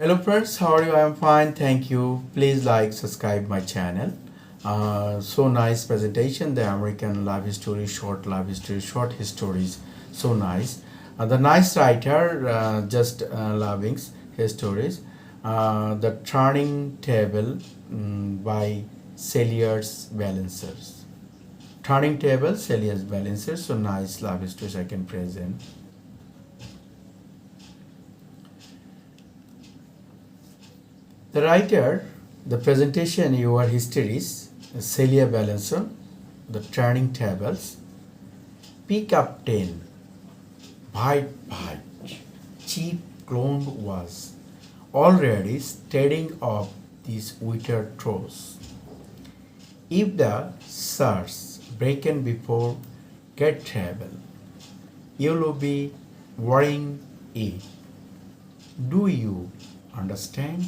Hello friends, how are you? I am fine, thank you. Please like, subscribe my channel. So nice presentation, the American life history, short life history, short histories. So nice. The nice writer, just loving his stories. The Turning Table by Celliers Balancers. Turning Table, Celliers Balancers. So nice love histories I can present. The writer, the presentation, your histories, Celia Balancer, the turning tables, pick up 10, bite, cheap clone was already steadying up these winter throws. If the sirs breaken before get table, you'll be worrying it. Do you understand?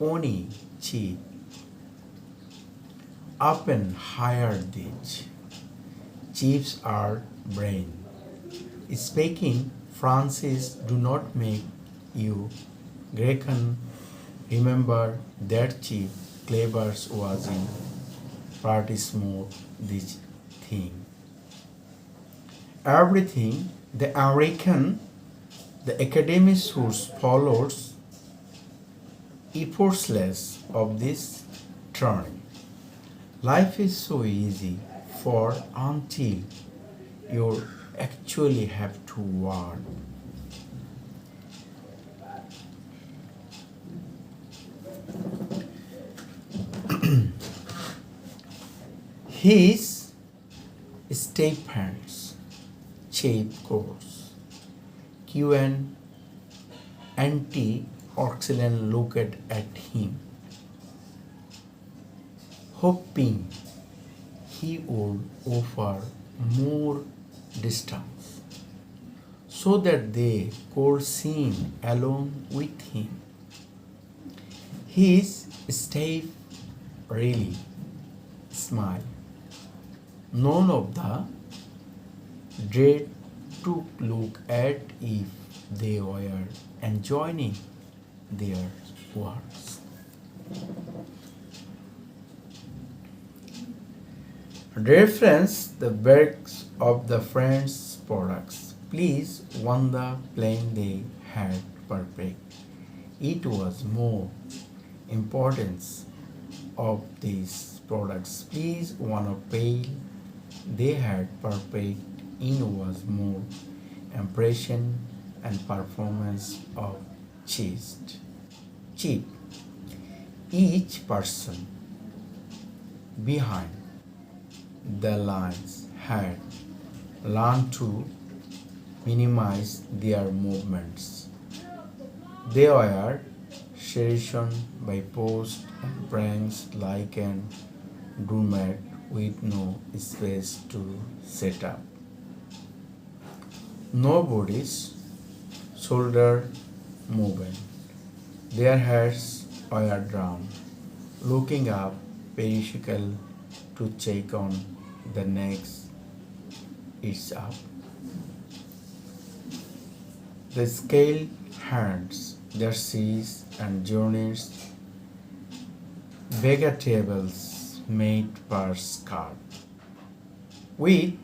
Only cheap, up and higher ditch. Chiefs are brain. Speaking Francis do not make you Grecan. Remember that chief Clevers was in party smooth this thing. Everything the American, the academy source follows effortless of this turn. Life is so easy for until you actually have to work. His stipends, cheap course, Q and antioxidant looked at him, hoping he would offer more distance so that they could sing along with him. His staff really smiled. None of the dread to look at if they were enjoying their works. Reference the works of the French products. Please one the plan they had perfect. It was more importance of these products. Please one of pale they had perfect in was more impression and performance of cheap. Each person behind the lines had learned to minimize their movements. They were sharpened by posts and pranks like an doormat with no space to set up. Nobody's shoulder movement. Their heads were down, looking up periodical to check on the next it's up. The scaled hands, their seas and journeys, vegetables made per scarf. With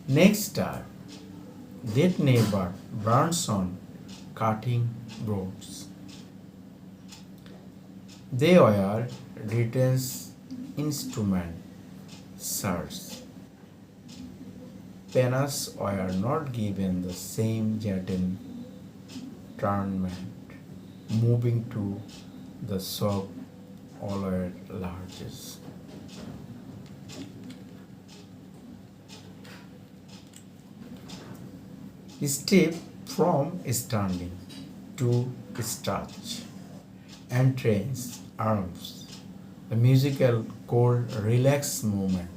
next time, that neighbor burns on cutting boards. They were Britain's instrument, sirs. Penas were not given the same gentle treatment, moving to the shop all at larges. Step from standing to starch, entrance, arms, the musical called relaxed movement.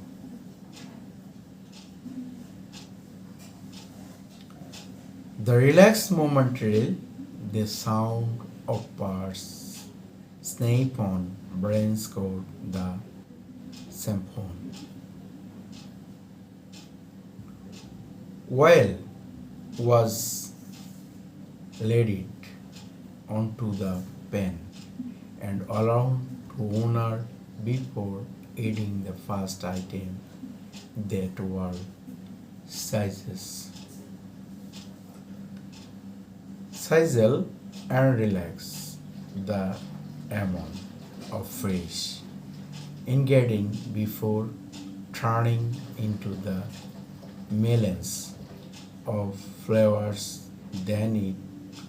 The relaxed movement drill, the sound of parts, snap on brains called the symphony. While was laid it onto the pen and allowed to owner before adding the first item that were sizes. Sizzle and relax the amount of fresh ingredient before turning into the millions of flavors than it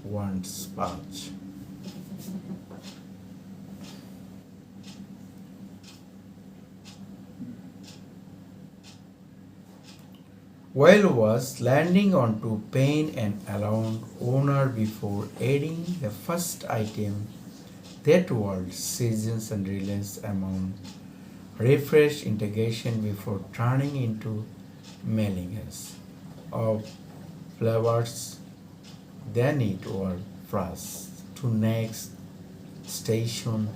once was. While was landing onto pen and allowed owner before adding the first item that was seasons and relax amount refresh integration before turning into millions of flavors then it was fast to next station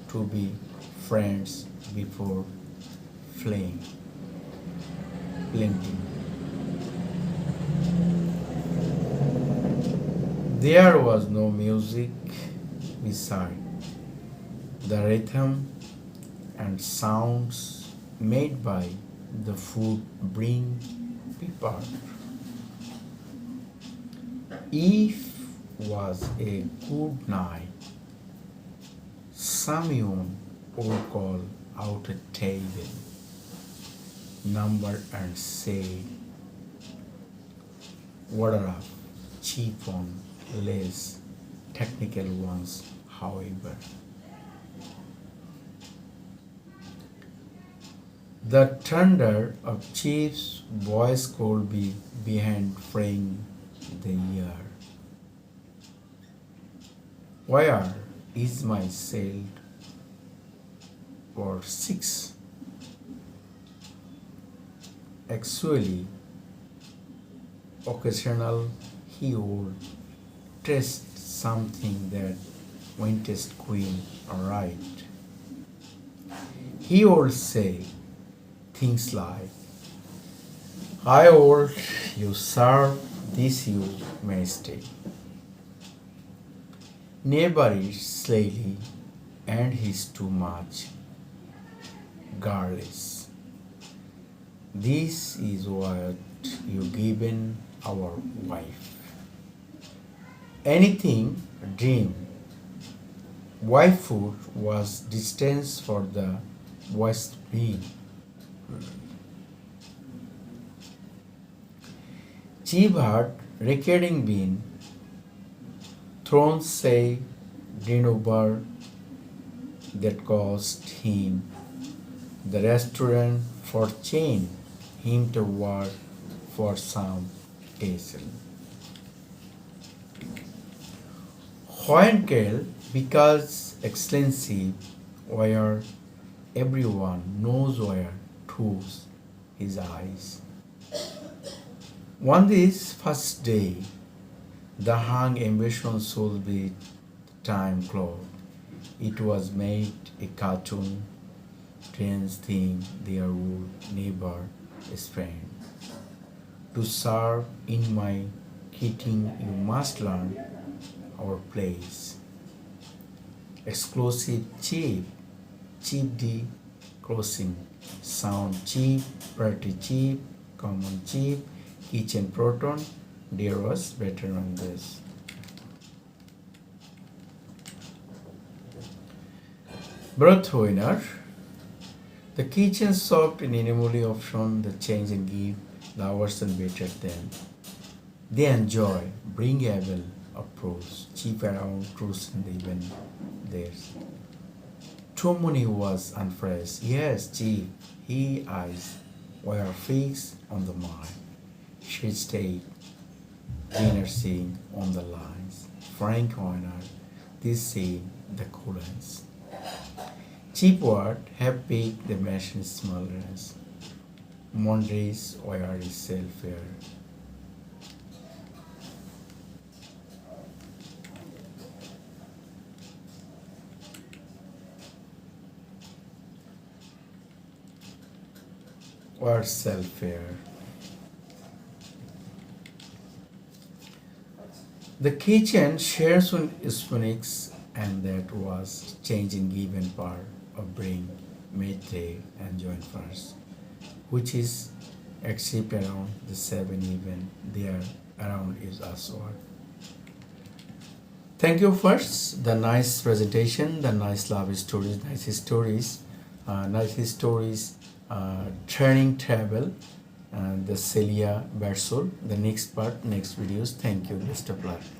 to be friends before fleeing plenty. There was no music beside the rhythm and sounds made by the food bring people. If was a good night, someone would call out a table number and say, order up, cheap on less technical ones, however. The thunder of Chief's voice could be behind fraying the ear. Where is my sailed for 6? Actually, occasional he would test something that wentest queen right. He would say things like, I would you serve this you may stay. Neighbor is slyly and he's too much garlish. This is what you given our wife. Anything dream. Wifehood was distance for the west being. Chief had recording been thrown say dinner that cost him the restaurant for chain him to work for some hassle. Hohenkel because extensive where everyone knows where to his eyes. On this first day, the hung ambition should be time clock. It was made a cartoon, trans thing there would never spend. To serve in my kitchen, you must learn our place. Exclusive cheap, cheap D crossing, sound cheap, pretty cheap, common cheap, kitchen proton, there was better on this. Birth winner. The kitchen soft and animally option the change and give the hours and better than. They enjoy, bring able approach, cheap around truth and even theirs. Too many was unfresh, yes, cheap, he eyes were fixed on the mind. She stayed, dinner scene on the lines. Frank Horner, this scene, the coolants. Cheap word have picked the machine smallness. Monday's wire is self-fair. Or self-fair. The kitchen shares with Hispanics, and that was changing given part of bring mate and join first, which is except around the 7 even there around is aswad. Thank you first, the nice presentation, the nice love stories, nice stories, turning travel, the Celia Bersul. The next part, next videos. Thank you. Best of luck.